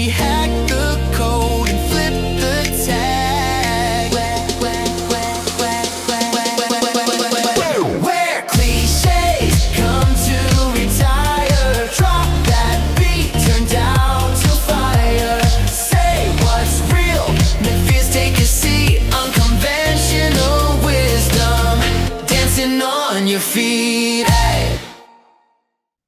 we hack the code and flip the tag. Where cliches come to retire. Drop that beat, turn down to fire. Say what's real, make fears take a seat. Unconventional wisdom, dancing on your feet. Hey.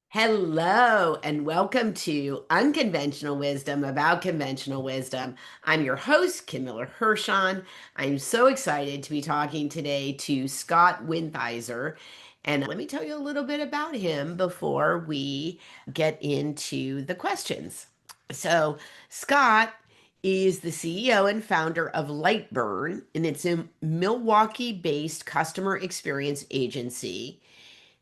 Hello, and welcome to Unconventional Wisdom about Conventional Wisdom. I'm your host, Kim Miller-Hershon. I'm so excited to be talking today to Scott Wintheiser. And let me tell you a little bit about him before we get into the questions. So, Scott is the CEO and founder of Lightburn, and it's a Milwaukee-based customer experience agency.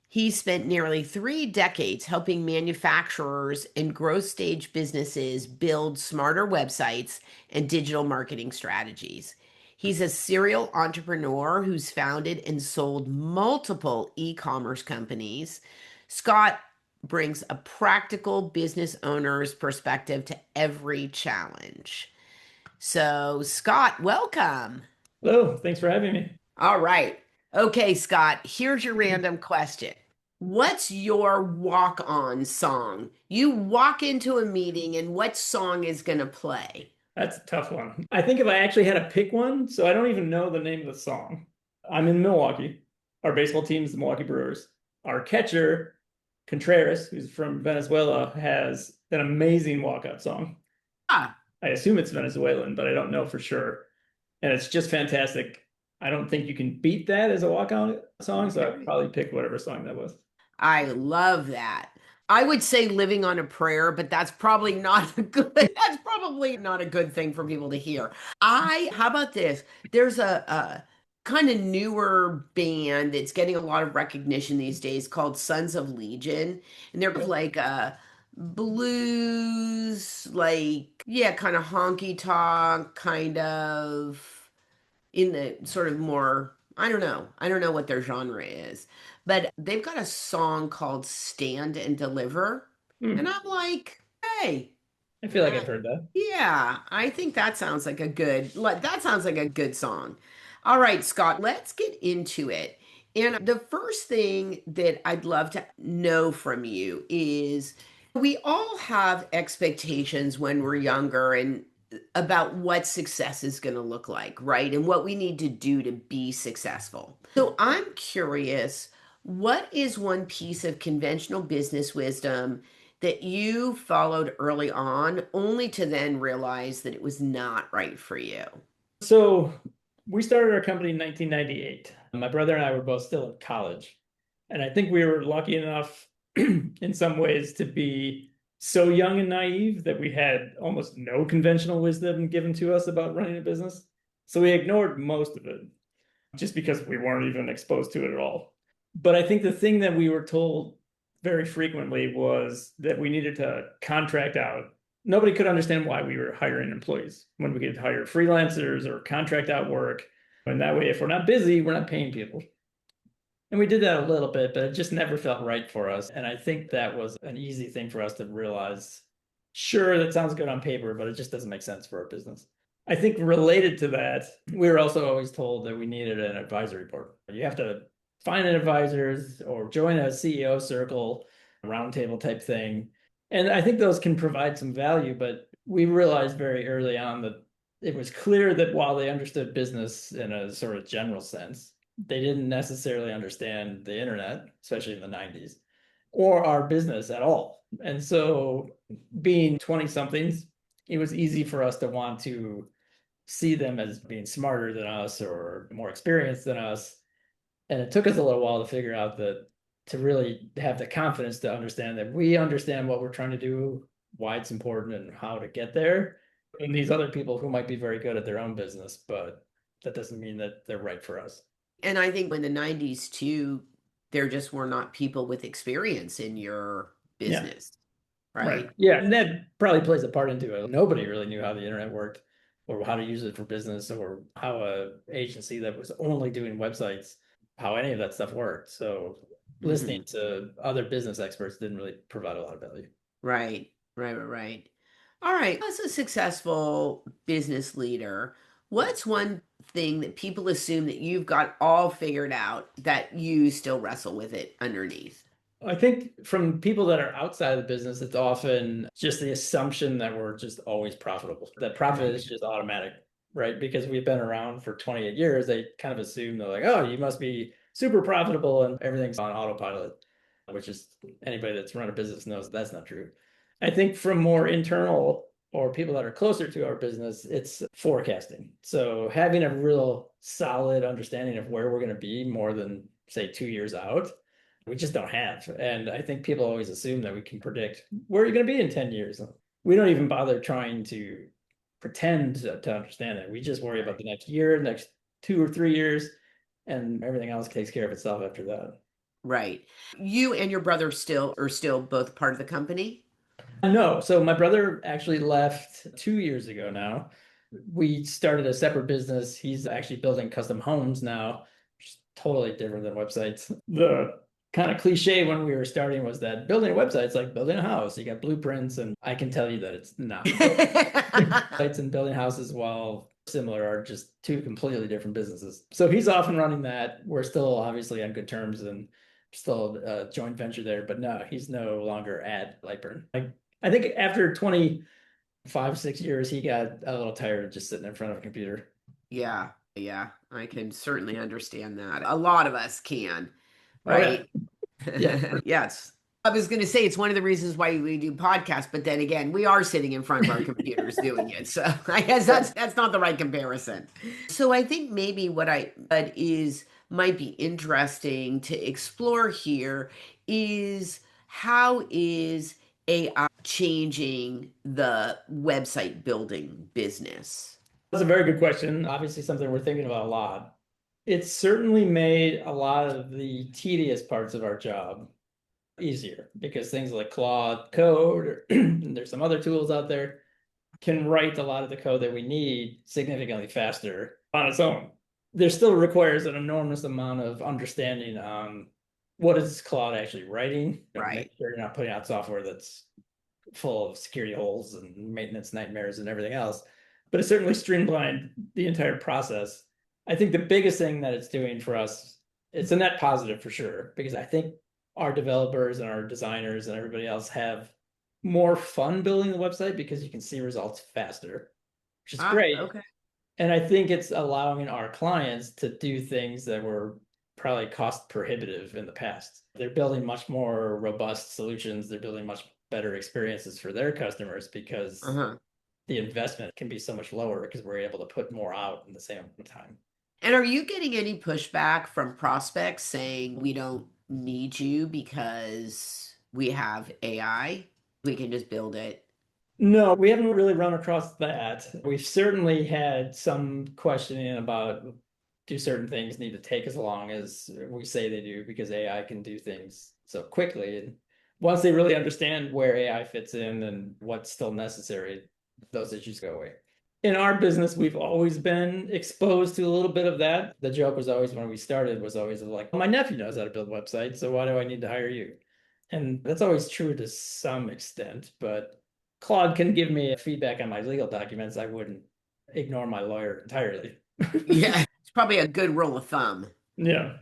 He spent nearly 3 decades helping manufacturers and growth stage businesses build smarter websites and digital marketing strategies. He's a serial entrepreneur who's founded and sold multiple e-commerce companies. Scott brings a practical business owner's perspective to every challenge. So, Scott, welcome. Hello, thanks for having me. All right. Okay, Scott, here's your random question. What's your walk-on song? You walk into a meeting and what song is going to play? That's a tough one. I think if I actually had to pick one, so I don't even know the name of the song. I'm in Milwaukee. Our baseball team is the Milwaukee Brewers. Our catcher, Contreras, who's from Venezuela, has an amazing walkout song. Ah, I assume it's Venezuelan, but I don't know for sure. And it's just fantastic. I don't think you can beat that as a walkout song, so I'd probably pick whatever song that was. I love that. I would say Living on a Prayer, but that's probably not a good thing for people to hear. How about this? There's a kind of newer band that's getting a lot of recognition these days called Sons of Legion, and they're like a blues, like, yeah, kind of honky tonk, kind of in the sort of more, I don't know what their genre is, but they've got a song called Stand and Deliver. And I'm like, hey, I feel like I've heard that. yeah, I think that sounds like a good song. All right, Scott, let's get into it. And the first thing that I'd love to know from you is we all have expectations when we're younger and about what success is going to look like, right? And what we need to do to be successful. So I'm curious, what is one piece of conventional business wisdom that you followed early on, only to then realize that it was not right for you? So we started our company in 1998. My brother and I were both still in college. And I think we were lucky enough in some ways to be so young and naive that we had almost no conventional wisdom given to us about running a business. So we ignored most of it just because we weren't even exposed to it at all. But I think the thing that we were told very frequently was that we needed to contract out. Nobody could understand why we were hiring employees when we could hire freelancers or contract out work. And that way, if we're not busy, we're not paying people. And we did that a little bit, but it just never felt right for us. And I think that was an easy thing for us to realize. Sure, that sounds good on paper, but it just doesn't make sense for our business. I think related to that, we were also always told that we needed an advisory board. You have to find an advisor or join a CEO circle, a roundtable type thing. And I think those can provide some value, but we realized very early on that it was clear that while they understood business in a sort of general sense, they didn't necessarily understand the internet, especially in the 90s, or our business at all. And so being 20 somethings, it was easy for us to want to see them as being smarter than us or more experienced than us. And it took us a little while to figure out that to really have the confidence to understand that we understand what we're trying to do, why it's important and how to get there. And these other people who might be very good at their own business, but that doesn't mean that they're right for us. And I think in the 90s too, there just were not people with experience in your business, right? Yeah, and that probably plays a part into it. Nobody really knew how the internet worked or how to use it for business or how a agency that was only doing websites, how any of that stuff worked. So listening to other business experts didn't really provide a lot of value. Right. All right. As a successful business leader, what's one thing that people assume that you've got all figured out that you still wrestle with it underneath? I think from people that are outside of the business, it's often just the assumption that we're just always profitable, that profit is just automatic, right? Because we've been around for 28 years, they kind of assume they're like, oh, you must be super profitable and everything's on autopilot, which is anybody that's run a business knows that's not true. I think from more internal or people that are closer to our business, it's forecasting. So having a real solid understanding of where we're going to be more than, say, 2 years out we just don't have. And I think people always assume that we can predict where you're going to be in 10 years. We don't even bother trying to pretend to understand it. We just worry about the next year, next 2 or 3 years, and everything else takes care of itself after that. Right. You and your brother still are still both part of the company? No, so my brother actually left 2 years ago now. We started a separate business. He's actually building custom homes now, which is totally different than websites. The kind of cliche when we were starting was that building a website is like building a house. You got blueprints, and I can tell you that it's not. Sites and building houses, while similar, are just two completely different businesses. So he's off and running that. We're still obviously on good terms and still a joint venture there, but no, he's no longer at Lightburn. I think after 25, 6 years, he got a little tired of just sitting in front of a computer. Yeah, yeah, I can certainly understand that. A lot of us can, Oh yeah. right? Yeah. Yes. I was going to say it's one of the reasons why we do podcasts, but then again, we are sitting in front of our computers doing it. So I guess that's not the right comparison. So I think maybe what is might be interesting to explore here is how is AI changing the website building business? That's a very good question. Obviously, something we're thinking about a lot. It's certainly made a lot of the tedious parts of our job easier because things like Claude Code, or there's some other tools out there, can write a lot of the code that we need significantly faster on its own. There still requires an enormous amount of understanding on what is Claude actually writing. Right. Make sure you're not putting out software that's full of security holes and maintenance nightmares and everything else. But it certainly streamlined the entire process. I think the biggest thing that it's doing for us, it's a net positive for sure, because I think our developers and our designers and everybody else have more fun building the website because you can see results faster, which is great. Okay. And I think it's allowing our clients to do things that were probably cost prohibitive in the past. They're building much more robust solutions. They're building much better experiences for their customers because Uh-huh. the investment can be so much lower because we're able to put more out in the same time. And are you getting any pushback from prospects saying we don't need you because we have AI? We can just build it. No, we haven't really run across that. We've certainly had some questioning about do certain things need to take as long as we say they do because AI can do things so quickly. And once they really understand where AI fits in and what's still necessary, those issues go away. In our business, we've always been exposed to a little bit of that. The joke was always when we started was always like, my nephew knows how to build websites, so why do I need to hire you? And that's always true to some extent, but Claude can give me feedback on my legal documents. I wouldn't ignore my lawyer entirely. Yeah, it's probably a good rule of thumb. Yeah.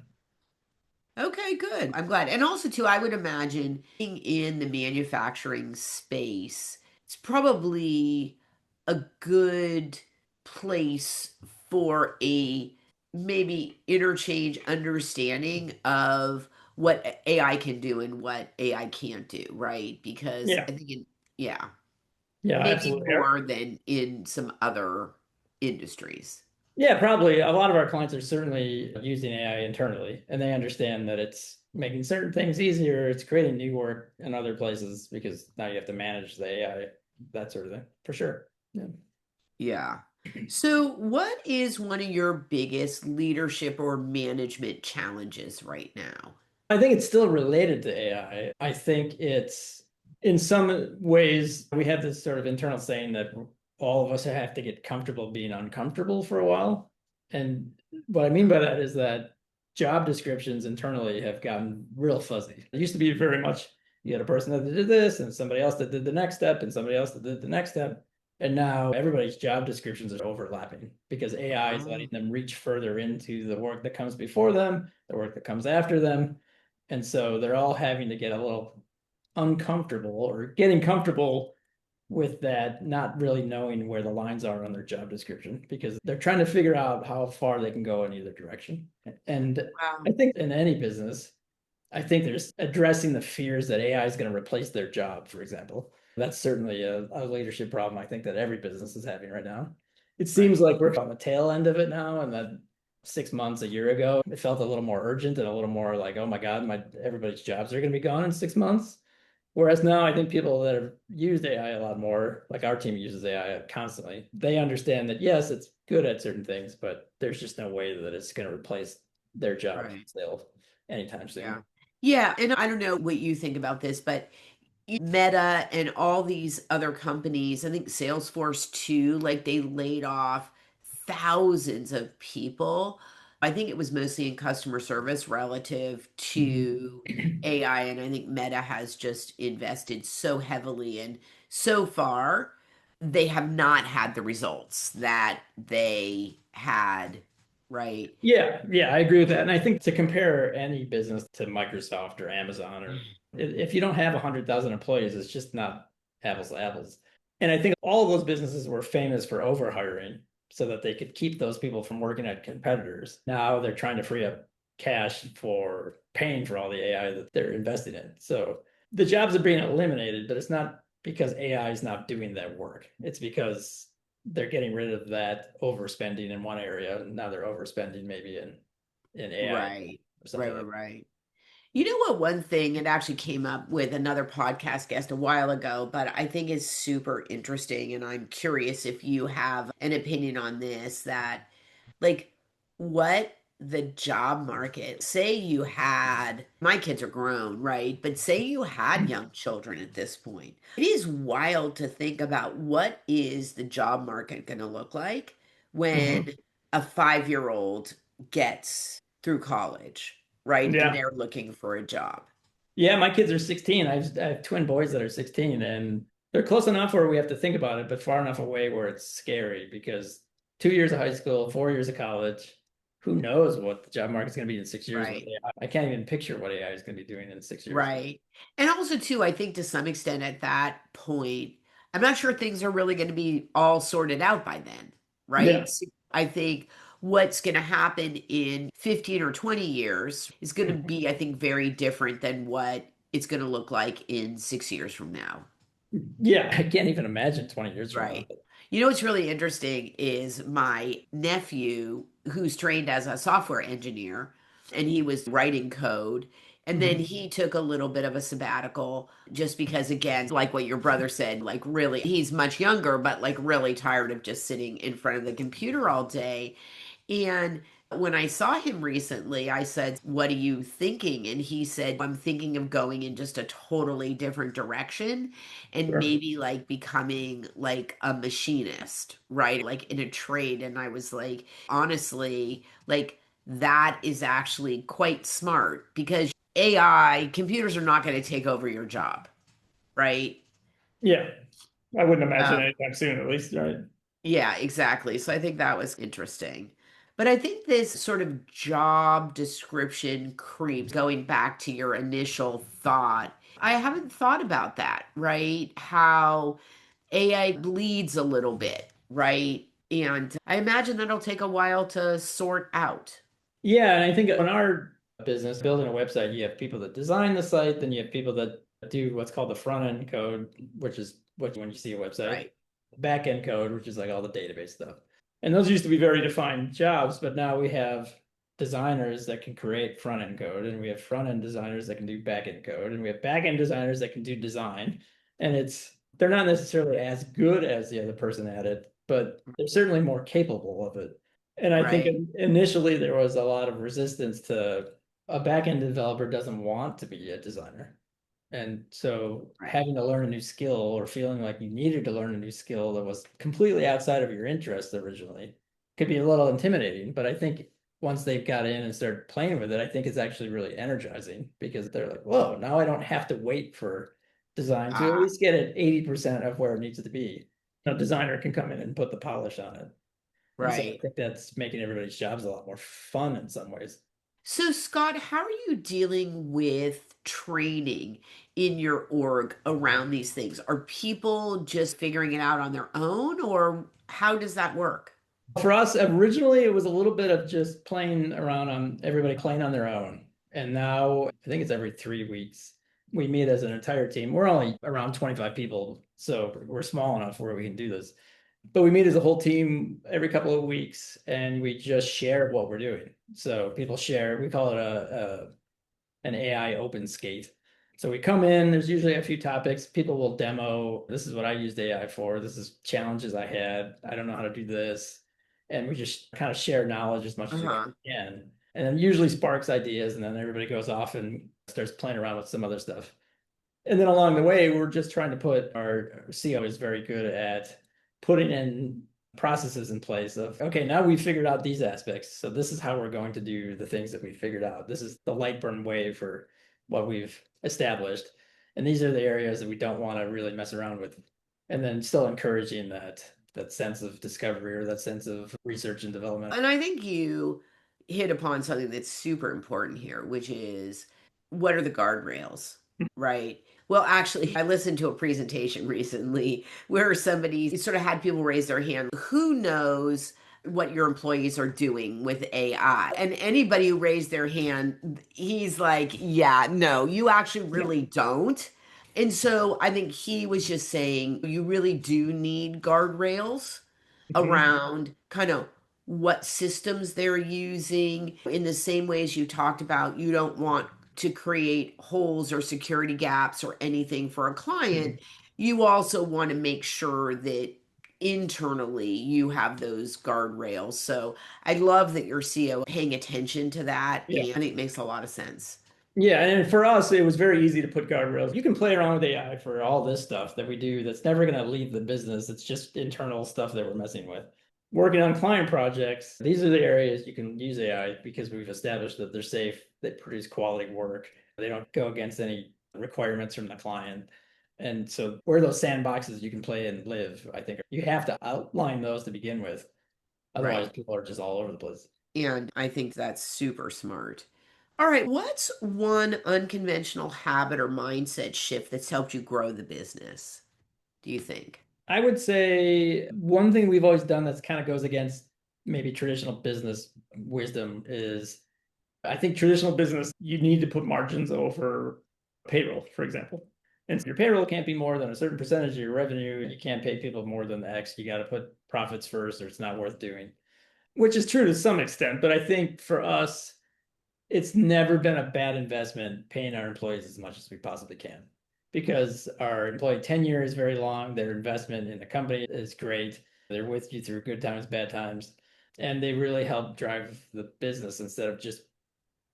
Okay, good. I'm glad. And also, too, I would imagine being in the manufacturing space, it's probably a good place for a maybe interchange understanding of what AI can do and what AI can't do, right? Because Yeah. I think yeah, Yeah, maybe absolutely. more than in some other industries. Yeah, probably. A lot of our clients are certainly using AI internally, and they understand that it's making certain things easier. It's creating new work in other places because now you have to manage the AI, that sort of thing, for sure. Yeah. Yeah. So, what is one of your biggest leadership or management challenges right now? I think it's still related to AI. I think it's in some ways we have this sort of internal saying that all of us have to get comfortable being uncomfortable for a while. And what I mean by that is that job descriptions internally have gotten real fuzzy. It used to be very much You had a person that did this, and somebody else that did the next step, and somebody else that did the next step. And now everybody's job descriptions are overlapping because AI is letting them reach further into the work that comes before them, the work that comes after them. And so they're all having to get a little uncomfortable or getting comfortable with that, not really knowing where the lines are on their job description because they're trying to figure out how far they can go in either direction. And Wow. I think in any business, I think there's addressing the fears that AI is going to replace their job, for example. That's certainly a leadership problem I think that every business is having right now. It seems Right. like we're on the tail end of it now, and that 6 months, a year ago, it felt a little more urgent and a little more like, oh my God, everybody's jobs are going to be gone in 6 months. Whereas now I think people that have used AI a lot more, like our team uses AI constantly, they understand that yes, it's good at certain things, but there's just no way that it's going to replace their job Right. still anytime Yeah. soon. Yeah. And I don't know what you think about this, but Meta and all these other companies, I think Salesforce too, like they laid off thousands of people. I think it was mostly in customer service relative to AI. And I think Meta has just invested so heavily. And so far, they have not had the results that they had, right? Yeah, I agree with that. And I think to compare any business to Microsoft or Amazon, or if you don't have 100,000 employees, it's just not apples to apples. And I think all of those businesses were famous for overhiring so that they could keep those people from working at competitors. Now they're trying to free up cash for paying for all the AI that they're investing in. So the jobs are being eliminated, but it's not because AI is not doing that work. It's because they're getting rid of that overspending in one area. And now they're overspending maybe in AI Right. or something Right, like right, that. right. You know what? One thing, it actually came up with another podcast guest a while ago, but I think is super interesting. And I'm curious if you have an opinion on this that, like, what the job market, say you had, my kids are grown, right? But say you had young children at this point. It is wild to think about what is the job market going to look like when Mhm. a 5-year-old gets through college, right? And Yeah. they're looking for a job. Yeah, my kids are 16. I have twin boys that are 16, and they're close enough where we have to think about it, but far enough away where it's scary because 2 years of high school, 4 years of college, who knows what the job market's going to be in 6 years with Right. AI. I can't even picture what AI is going to be doing in 6 years. Right. And also, too, I think to some extent at that point, I'm not sure things are really going to be all sorted out by then, Yeah. right? So I think what's going to happen in 15 or 20 years is going to Mhm. be, I think, very different than what it's going to look like in 6 years from now. Yeah, I can't even imagine 20 years from now. Right. You know what's really interesting is my nephew, who's trained as a software engineer, and he was writing code. And then Mhm. he took a little bit of a sabbatical just because, again, like what your brother said, like really, he's much younger, but like really tired of just sitting in front of the computer all day. And when I saw him recently, I said, "What are you thinking?" And he said, "I'm thinking of going in just a totally different direction and Sure. maybe like becoming like a machinist, right? Like in a trade." And I was like, honestly, like that is actually quite smart because AI, computers are not going to take over your job, right? Yeah, I wouldn't imagine Um, anytime soon, at least, right? Yeah, exactly. So I think that was interesting. But I think this sort of job description creep, going back to your initial thought, I haven't thought about that, right? How AI bleeds a little bit, right? And I imagine that'll take a while to sort out. Yeah, and I think in our business, building a website, you have people that design the site, then you have people that do what's called the front end code, which is what when you see a website, Right. back end code, which is like all the database stuff. And those used to be very defined jobs, but now we have designers that can create front end code, and we have front end designers that can do back end code, and we have back end designers that can do design. And they're not necessarily as good as the other person at it, but they're certainly more capable of it. And I think Right. initially there was a lot of resistance to a back-end developer doesn't want to be a designer. And so Right. having to learn a new skill or feeling like you needed to learn a new skill that was completely outside of your interest originally could be a little intimidating. But I think once they've got in and started playing with it, I think it's actually really energizing because they're like, whoa, now I don't have to wait for design to at Ah, least get it 80% of where it needs to be. A designer can come in and put the polish on it. And so I right. think that's making everybody's jobs a lot more fun in some ways. So, Scott, how are you dealing with training in your org around these things? Are people just figuring it out on their own, or how does that work? For us, originally it was a little bit of just playing around on everybody playing on their own. And now I think it's every 3 weeks. We meet as an entire team. We're only around 25 people, so we're small enough where we can do this. But we meet as a whole team every couple of weeks and we just share what we're doing. So people share, we call it an AI open skate. So we come in, there's usually a few topics. People will demo, this is what I used AI for. This is challenges I had. I don't know how to do this. And we just kind of share knowledge as much as we Uh-huh. can. And then usually sparks ideas, and then everybody goes off and starts playing around with some other stuff. And then along the way, we're just trying to put our CEO is very good at putting in processes in place of, okay, now we've figured out these aspects. So this is how we're going to do the things that we figured out. This is the Lightburn way for what we've established. And these are the areas that we don't want to really mess around with. And then still encouraging that sense of discovery or that sense of research and development. And I think you hit upon something that's super important here, which is what are the guardrails, right? Well, actually, I listened to a presentation recently where somebody sort of had people raise their hand. Who knows what your employees are doing with AI? And anybody who raised their hand, he's like, yeah, no, you actually Yeah. really don't. And so I think he was just saying you really do need guardrails Mhm. around kind of what systems they're using in the same ways you talked about. You don't want to create holes or security gaps or anything for a client. Mhm. You also want to make sure that internally you have those guardrails. So I love that your CEO paying attention to that, Yeah. and I think it makes a lot of sense. Yeah, and for us, it was very easy to put guardrails. You can play around with AI for all this stuff that we do that's never going to leave the business. It's just internal stuff that we're messing with. Working on client projects, these are the areas you can use AI because we've established that they're safe, they produce quality work, they don't go against any requirements from the client. And so, where those sandboxes you can play and live, I think you have to outline those to begin with. Otherwise, Right. people are just all over the place. And I think that's super smart. All right, what's one unconventional habit or mindset shift that's helped you grow the business, do you think? I would say one thing we've always done that's kind of goes against maybe traditional business wisdom is I think traditional business, you need to put margins over payroll, for example. And so your payroll can't be more than a certain percentage of your revenue. You can't pay people more than X. You got to put profits first, or it's not worth doing, which is true to some extent. But I think for us, it's never been a bad investment paying our employees as much as we possibly can because our employee tenure is very long. Their investment in the company is great. They're with you through good times, bad times, and they really help drive the business instead of just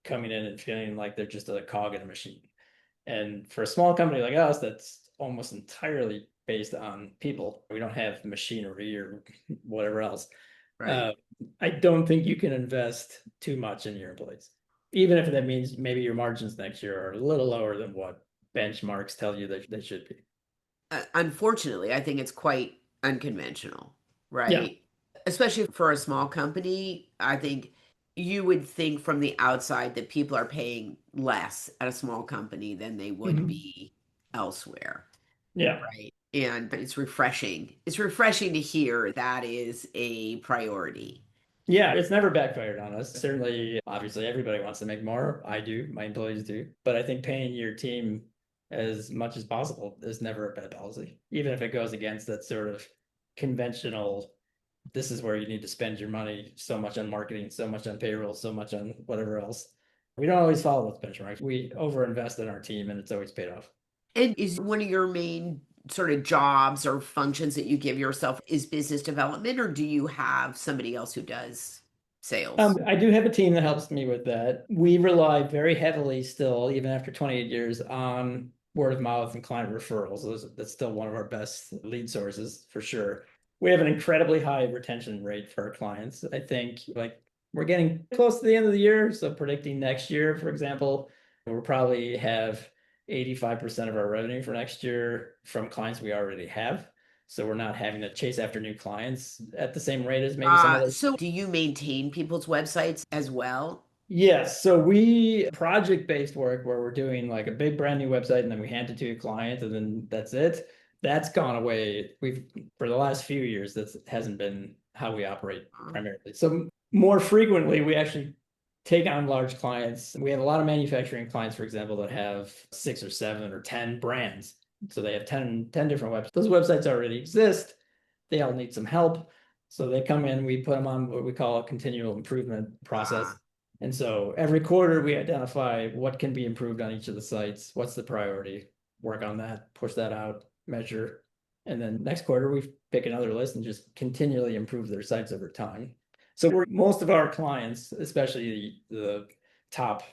coming in and feeling like they're just a cog in a machine. And for a small company like us, that's almost entirely based on people. We don't have machinery or whatever else. Right. Uh, I don't think you can invest too much in your employees, even if that means maybe your margins next year are a little lower than what benchmarks tell you that they should be. Unfortunately, I think it's quite unconventional, Yeah. right? Especially for a small company, I think you would think from the outside that people are paying less at a small company than they would Mhm. be elsewhere, Yeah. right? And it's refreshing. It's refreshing to hear that is a priority. Yeah, it's never backfired on us. Certainly, obviously, everybody wants to make more. I do, my employees do. But I think paying your team as much as possible is never a bad policy, even if it goes against that sort of conventional, this is where you need to spend your money so much on marketing, so much on payroll, so much on whatever else. We don't always follow those benchmarks. We overinvest in our team and it's always paid off. And is one of your main sort of jobs or functions that you give yourself is business development, or do you have somebody else who does sales? I do have a team that helps me with that. We rely very heavily still, even after 28 years, on word of mouth and client referrals. That's still one of our best lead sources for sure. We have an incredibly high retention rate for our clients. I think like We're getting close to the end of the year, so predicting next year, for example, we'll probably have 85% of our revenue for next year from clients we already have. So we're not having to chase after new clients at the same rate as maybe some other. So do you maintain people's websites as well? Yes, so we project-based work where we're doing like a big brand new website and then we hand it to a client and then that's it. That's gone away. We've for the last few years, that hasn't been how we operate primarily. So more frequently, we actually take on large clients. We have a lot of manufacturing clients, for example, that have 6 or 7 or 10 brands. So they have 10 different websites. Those websites already exist. They all need some help. So they come in, we put them on what we call a continual improvement process. And so every quarter we identify what can be improved on each of the sites, what's the priority, work on that, push that out, measure. And then next quarter we pick another list and just continually improve their sites over time. So most of our clients, especially the top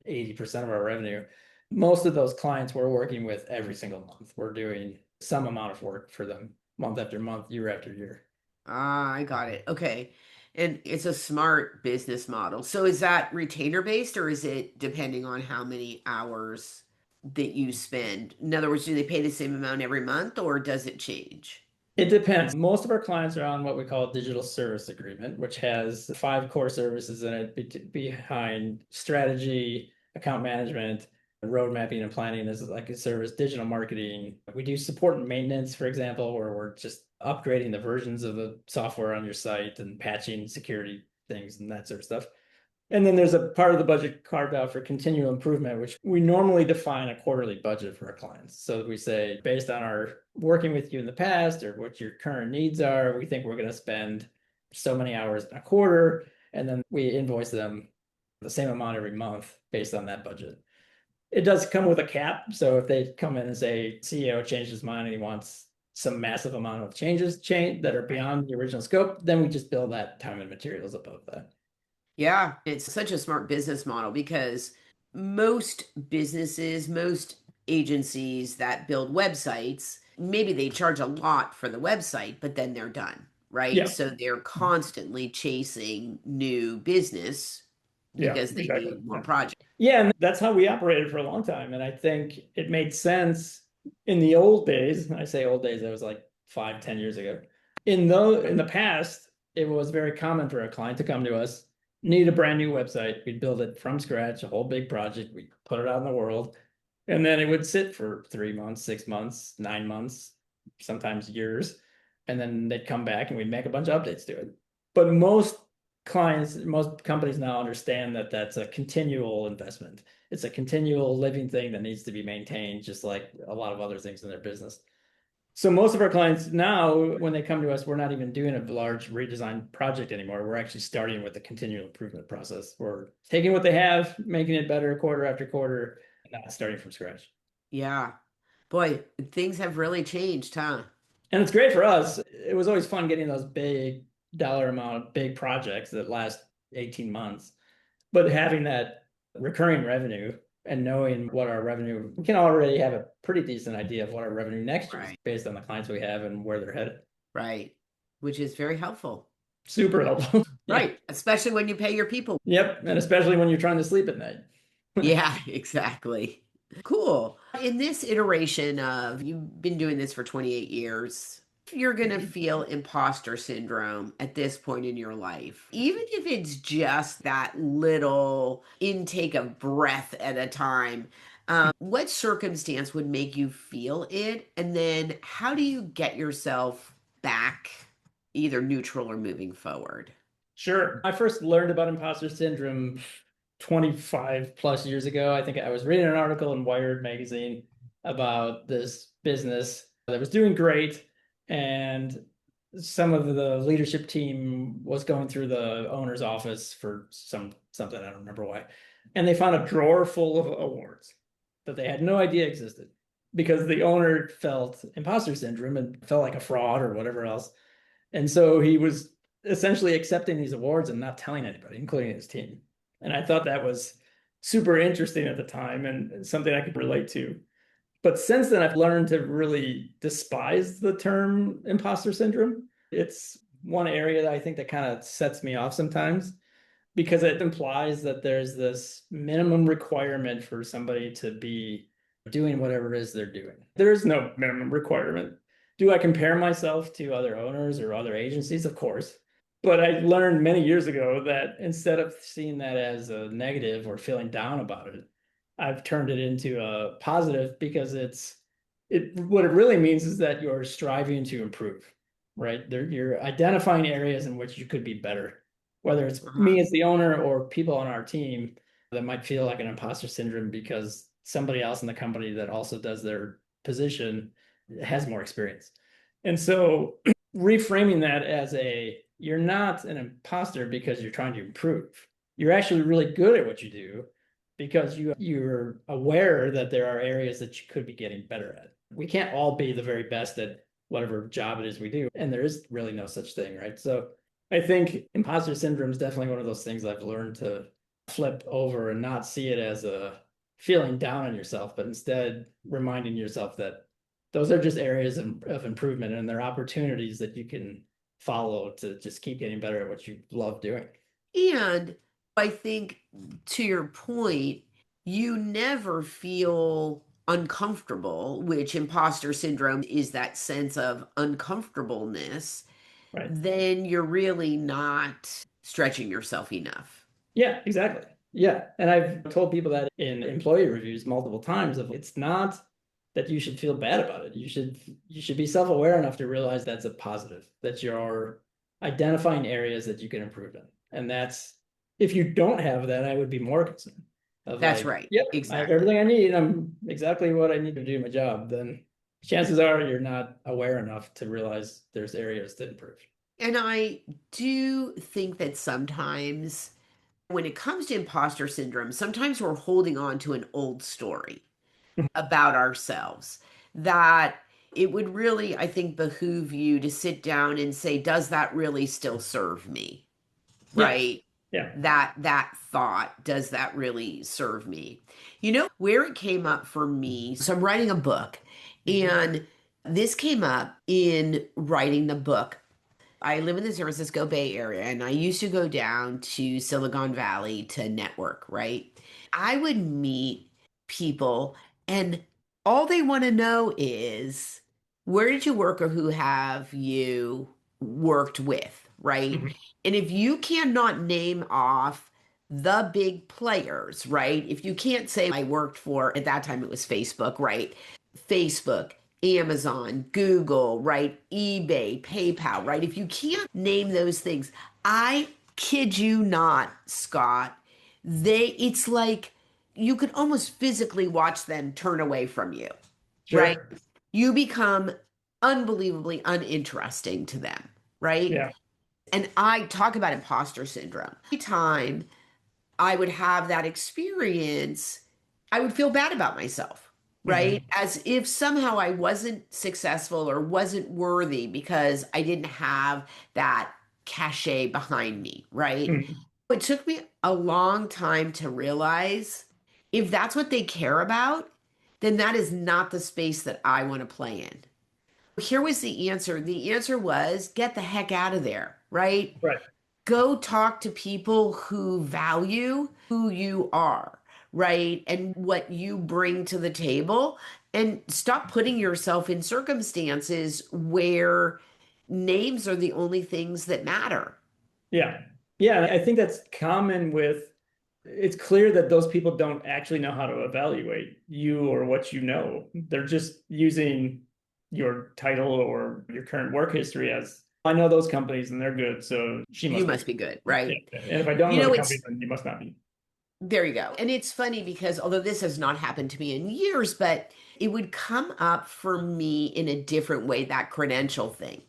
80% of our revenue, most of those clients we're working with every single month. We're doing some amount of work for them month after month, year after year. I got it. Okay. And it's a smart business model. So is that retainer based or is it depending on how many hours that you spend? In other words, do they pay the same amount every month or does it change? It depends. Most of our clients are on what we call a digital service agreement, which has 5 core services in it behind strategy, account management, road mapping and planning is like a service, digital marketing. We do support and maintenance, for example, where we're just upgrading the versions of the software on your site and patching security things and that sort of stuff. And then there's a part of the budget carved out for continual improvement, which we normally define a quarterly budget for our clients. So we say, based on our working with you in the past or what your current needs are, we think we're going to spend so many hours in a quarter. And then we invoice them the same amount every month based on that budget. It does come with a cap. So if they come in and say CEO changed his mind and he wants some massive amount of changes that are beyond the original scope, then we just bill that time and materials above that. Yeah, it's such a smart business model because most businesses, most agencies that build websites, maybe they charge a lot for the website, but then they're done, right? Yeah. So they're constantly chasing new business Yeah, because they exactly. need more projects. Yeah, and that's how we operated for a long time. And I think it made sense in the old days. And I say old days, that was like 5, 10 years ago. In the past, it was very common for a client to come to us, need a brand new website. We'd build it from scratch, a whole big project. We'd put it out in the world. And then it would sit for 3 months, 6 months, 9 months, sometimes years. And then they'd come back and we'd make a bunch of updates to it. But most companies now understand that that's a continual investment. It's a continual living thing that needs to be maintained, just like a lot of other things in their business. So most of our clients now, when they come to us, we're not even doing a large redesign project anymore. We're actually starting with the continual improvement process. We're taking what they have, making it better quarter after quarter, not starting from scratch. Yeah. Boy, things have really changed, huh? And it's great for us. It was always fun getting those big dollar amount, big projects that last 18 months. But having that recurring revenue and knowing what our revenue, we can already have a pretty decent idea of what our revenue next year is based on the clients we have and where they're headed. Right. Which is very helpful. Super helpful. Right. Especially when you pay your people. Yep. And especially when you're trying to sleep at night. Yeah, exactly. Cool. In this iteration of you've been doing this for 28 years, you're going to feel imposter syndrome at this point in your life, even if it's just that little intake of breath at a time. What circumstance would make you feel it? And then how do you get yourself back either neutral or moving forward? Sure. I first learned about imposter syndrome 25 plus years ago. I think I was reading an article in Wired magazine about this business that was doing great. And some of the leadership team was going through the owner's office for something, I don't remember why. And they found a drawer full of awards that they had no idea existed because the owner felt imposter syndrome and felt like a fraud or whatever else. And so he was essentially accepting these awards and not telling anybody, including his team. And I thought that was super interesting at the time and something I could relate to. But since then, I've learned to really despise the term imposter syndrome. It's one area that I think that kind of sets me off sometimes. because it implies that there's this minimum requirement for somebody to be doing whatever it is they're doing. There is no minimum requirement. Do I compare myself to other owners or other agencies? Of course. But I learned many years ago that instead of seeing that as a negative or feeling down about it, I've turned it into a positive because what it really means is that you're striving to improve, right? You're identifying areas in which you could be better, whether it's Uh-huh. me as the owner or people on our team that might feel like an imposter syndrome because somebody else in the company that also does their position has more experience. And so reframing that as you're not an imposter because you're trying to improve. You're actually really good at what you do because you're aware that there are areas that you could be getting better at. We can't all be the very best at whatever job it is we do, and there is really no such thing, right? So I think imposter syndrome is definitely one of those things I've learned to flip over and not see it as a feeling down on yourself, but instead reminding yourself that those are just areas of improvement and they're opportunities that you can follow to just keep getting better at what you love doing. And I think to your point, you never feel uncomfortable, which imposter syndrome is that sense of uncomfortableness, Right. then you're really not stretching yourself enough. Yeah, exactly. Yeah. And I've told people that in employee reviews multiple times of it's not that you should feel bad about it. You should be self-aware enough to realize that's a positive, that you're identifying areas that you can improve in. And that's if you don't have that, I would be more concerned of That's like, right. yep, I have Exactly. everything I need. I'm exactly what I need to do my job. Then chances are you're not aware enough to realize there's areas to improve. And I do think that sometimes when it comes to imposter syndrome, sometimes we're holding on to an old story about ourselves that it would really, I think, behoove you to sit down and say, does that really still serve me? Yeah. Right? Yeah. That thought, does that really serve me? You know, where it came up for me, so I'm writing a book, and this came up in writing the book. I live in the San Francisco Bay Area and I used to go down to Silicon Valley to network, right? I would meet people and all they want to know is where did you work or who have you worked with, right? Mhm. And if you cannot name off the big players, right? If you can't say I worked for, at that time it was Facebook, right? Facebook, Amazon, Google, right? eBay, PayPal, right? If you can't name those things, I kid you not, Scott, it's like you could almost physically watch them turn away from you, right? Sure. You become unbelievably uninteresting to them, right? Yeah. And I talk about imposter syndrome. Every time I would have that experience, I would feel bad about myself, right? Mhm. As if somehow I wasn't successful or wasn't worthy because I didn't have that cachet behind me, right? Mhm. It took me a long time to realize if that's what they care about, then that is not the space that I want to play in. Here was the answer. The answer was get the heck out of there, right? Right. Go talk to people who value who you are, right? And what you bring to the table, and stop putting yourself in circumstances where names are the only things that matter. Yeah. Yeah. And I think that's common with it's clear that those people don't actually know how to evaluate you or what you know. They're just using your title or your current work history as I know those companies and they're good, so she You must be must good. be good, Yeah. right? And if I don't You know the know, companies, it's then you must not be. there you go. And it's funny because although this has not happened to me in years, but it would come up for me in a different way, that credential thing.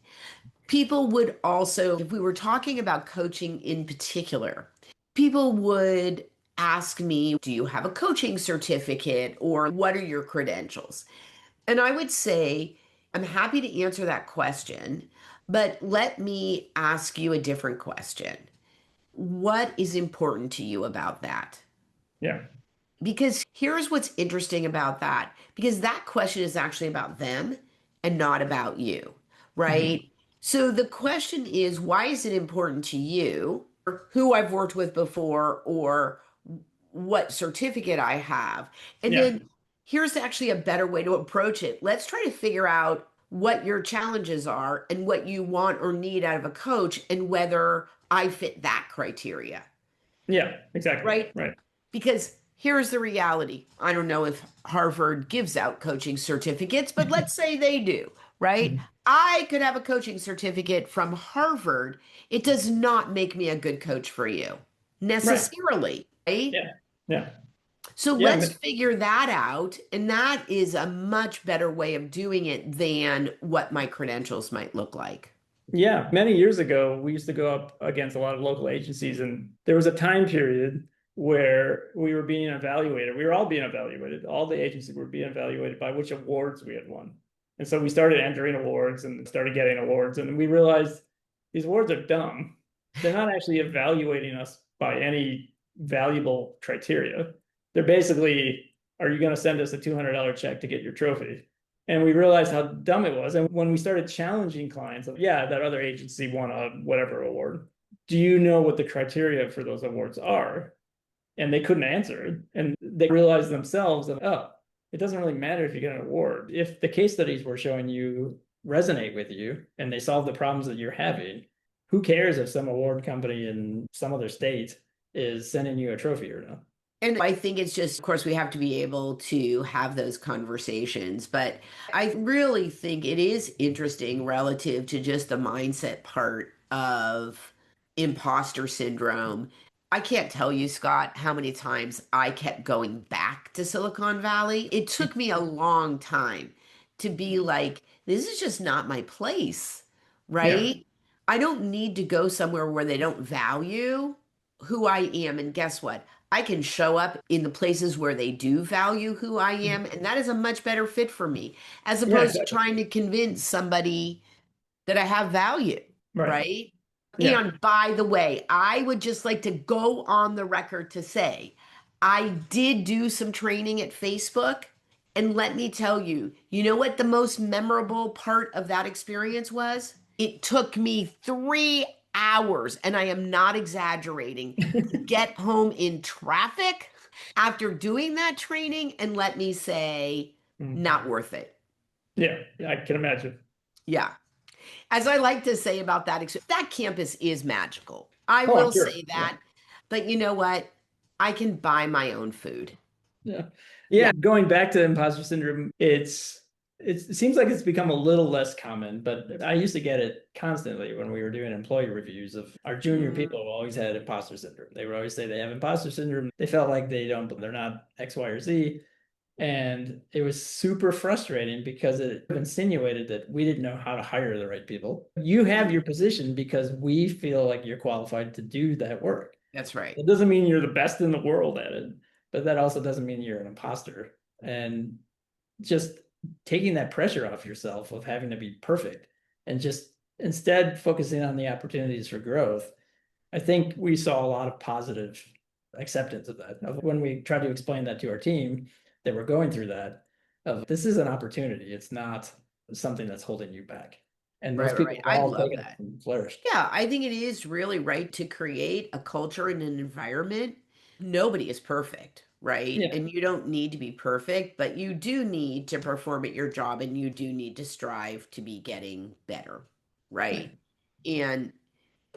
People would also, if we were talking about coaching in particular, people would ask me, do you have a coaching certificate or what are your credentials? And I would say, I'm happy to answer that question, but let me ask you a different question. What is important to you about that? Yeah. Because here's what's interesting about that, because that question is actually about them and not about you, Mhm. right? So the question is, why is it important to you? who I've worked with before or what certificate I have. And Yeah. then here's actually a better way to approach it. Let's try to figure out what your challenges are and what you want or need out of a coach and whether I fit that criteria, Yeah, exactly. right? Right. Because here's the reality. I don't know if Harvard gives out coaching certificates, but let's say they do, right? Mhm. I could have a coaching certificate from Harvard. It does not make me a good coach for you Right. necessarily, right? Yeah. Yeah. So Yeah. let's figure that out. And that is a much better way of doing it than what my credentials might look like. Yeah, many years ago, we used to go up against a lot of local agencies, and there was a time period where we were being evaluated. We were all being evaluated. All the agencies were being evaluated by which awards we had won. And so we started entering awards and started getting awards, and we realized these awards are dumb. They're not actually evaluating us by any valuable criteria. They're basically, are you going to send us a $200 check to get your trophy? And we realized how dumb it was. And when we started challenging clients, of, yeah, that other agency won a whatever award. Do you know what the criteria for those awards are? And they couldn't answer it. And they realized themselves that, oh, it doesn't really matter if you get an award. If the case studies we're showing you resonate with you and they solve the problems that you're having, who cares if some award company in some other state is sending you a trophy or not? And I think it's just, of course, we have to be able to have those conversations. But I really think it is interesting relative to just the mindset part of imposter syndrome. I can't tell you, Scott, how many times I kept going back to Silicon Valley. It took me a long time to be like, this is just not my place, Yeah. right? I don't need to go somewhere where they don't value who I am. And guess what? I can show up in the places where they do value who I am, and that is a much better fit for me, as Yeah, opposed to exactly. trying to convince somebody that I have value, Right. right? Yeah. And by the way, I would just like to go on the record to say I did do some training at Facebook. And let me tell you, you know what the most memorable part of that experience was? It took me 3 hours, and I am not exaggerating, to get home in traffic after doing that training. And let me say, Mm. not worth it. Yeah, I can imagine. Yeah. As I like to say about that campus is magical. I Oh, I'm will sure. say Yeah. that. But you know what? I can buy my own food. Yeah. Yeah. Yeah. Going back to imposter syndrome, it seems like it's become a little less common, but I used to get it constantly when we were doing employee reviews of our junior Mm, people who always had imposter syndrome. They would always say they have imposter syndrome. They felt like they're not X, Y, or Z. And it was super frustrating because it insinuated that we didn't know how to hire the right people. You have mm, your position because we feel like you're qualified to do that work. that's right. It doesn't mean you're the best in the world at it, but that also doesn't mean you're an imposter. And just taking that pressure off yourself of having to be perfect and just instead focusing on the opportunities for growth. I think we saw a lot of positive acceptance of that. When we tried to explain that to our team that we're going through that, of this is an opportunity. It's not something that's holding you back. And Right, most right, people right. have I all love taken it that. and flourished. Yeah, I think it is really right to create a culture and an environment. Nobody is perfect, right? Yeah. And you don't need to be perfect, but you do need to perform at your job and you do need to strive to be getting better, right? Right. And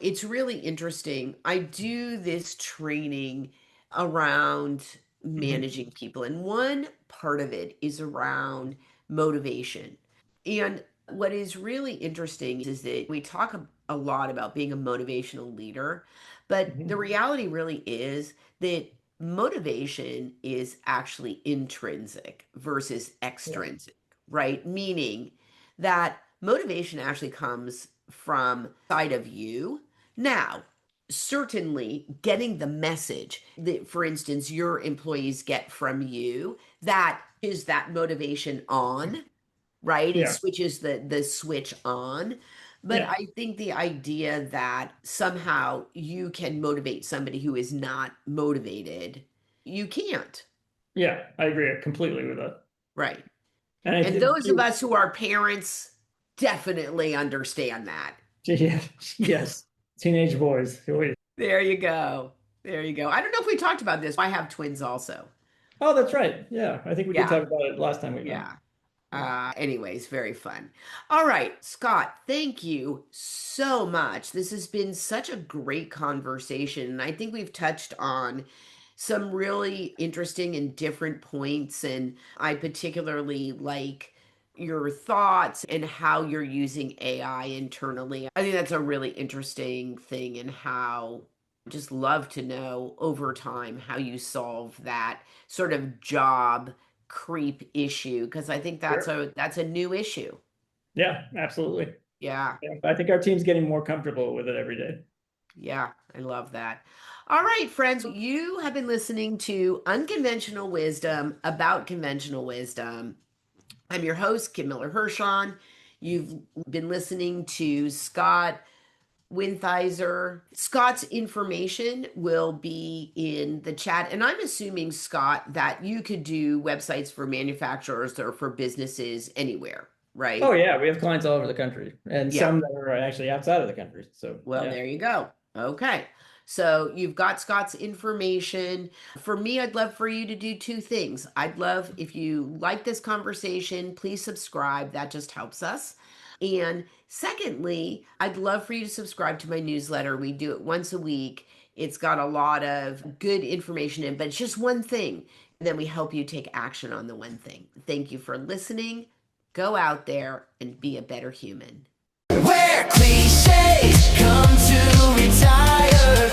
it's really interesting. I do this training around Mhm. managing people, and one part of it is around motivation. And what is really interesting is that we talk a lot about being a motivational leader, but the Mhm. reality really is that motivation is actually intrinsic versus Yeah. extrinsic, right? Meaning that motivation actually comes from side of you. Now, certainly getting the message that, for instance, your employees get from you, that is that motivation on, right? It Yeah. switches the switch on. But Yeah. I think the idea that somehow you can motivate somebody who is not motivated, you can't, Yeah. I agree completely with that. right? And I And think, those of us who are parents definitely understand that. yeah, yes, teenage boys. There you go. There you go. I don't know if we talked about this. I have twins also. Oh, that's right. Yeah, I think we did Yeah. talk about it last time we met. Yeah. Anyways, very fun. All right, Scott, thank you so much. This has been such a great conversation. And I think we've touched on some really interesting and different points. And I particularly like your thoughts and how you're using AI internally. I think that's a really interesting thing, and how just love to know over time how you solve that sort of job creep issue, because I think Sure. that's a new issue. Yeah, absolutely. Yeah. Yeah, I think our team's getting more comfortable with it every day. Yeah, I love that. All right, friends, you have been listening to Unconventional Wisdom About Conventional Wisdom. I'm your host, Kim Miller-Hershon. You've been listening to Scott Wintheiser. Scott's information will be in the chat. And I'm assuming, Scott, that you could do websites for manufacturers or for businesses anywhere, Oh right? yeah, we have clients all over the country and Yeah. some that are actually outside of the country. So Well, yeah. there you go. Okay. So you've got Scott's information. For me, I'd love for you to do two things. I'd love if you like this conversation, please subscribe. That just helps us. And secondly, I'd love for you to subscribe to my newsletter. We do it once a week. It's got a lot of good information in, but it's just one thing. And then we help you take action on the one thing. Thank you for listening. Go out there and be a better human. Where cliches come to retire.